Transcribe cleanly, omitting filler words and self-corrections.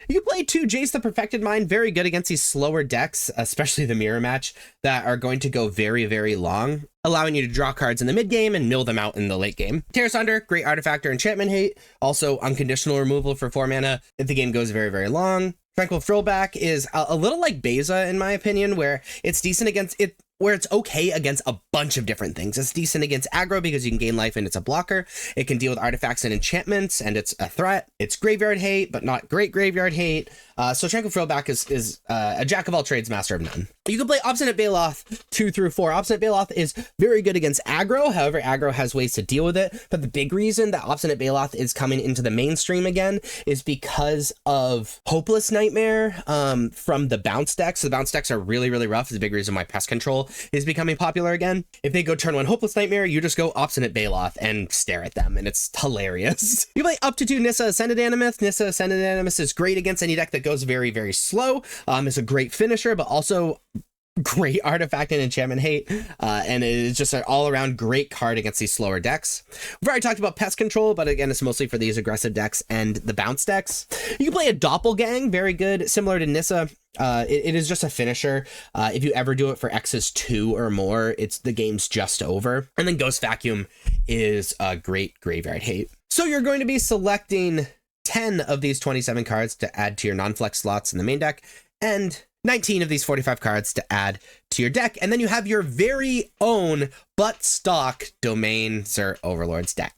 You can play 2 Jace the Perfected Mind, very good against these slower decks, especially the mirror match, that are going to go very, very long, allowing you to draw cards in the mid game and mill them out in the late game. Tear Sunder, great artifact or enchantment hate, also unconditional removal for 4 mana if the game goes very, very long. Tranquil Throwback is a little like Beza, in my opinion, where it's decent against it, where it's okay against a bunch of different things. It's decent against aggro because you can gain life and it's a blocker. It can deal with artifacts and enchantments and it's a threat. It's graveyard hate, but not great graveyard hate. So Tranquil Throwback is a jack of all trades, master of none. You can play Obstinate Baloth 2 through 4. Obstinate Baloth is very good against aggro. However, aggro has ways to deal with it. But the big reason that Obstinate Baloth is coming into the mainstream again is because of Hopeless Nightmare from the bounce decks. So the bounce decks are really, really rough. It's a big reason why Pest Control is becoming popular again. If they go turn 1 Hopeless Nightmare, you just go Obstinate Baloth and stare at them, and it's hilarious. You play up to 2 Nissa Ascended Animus. Nissa Ascended Animus is great against any deck that goes very, very slow. It's a great finisher, but also great artifact and enchantment hate, and it is just an all-around great card against these slower decks. We've already talked about Pest Control, but again, it's mostly for these aggressive decks and the bounce decks. You can play a Doppelgang, very good, similar to Nissa. It is just a finisher. If you ever do it for X's 2 or more, the game's just over. And then Ghost Vacuum is a great graveyard hate. So you're going to be selecting 10 of these 27 cards to add to your non-flex slots in the main deck, and 19 of these 45 cards to add to your deck, and then you have your very own but stock Domain Zur Overlords deck.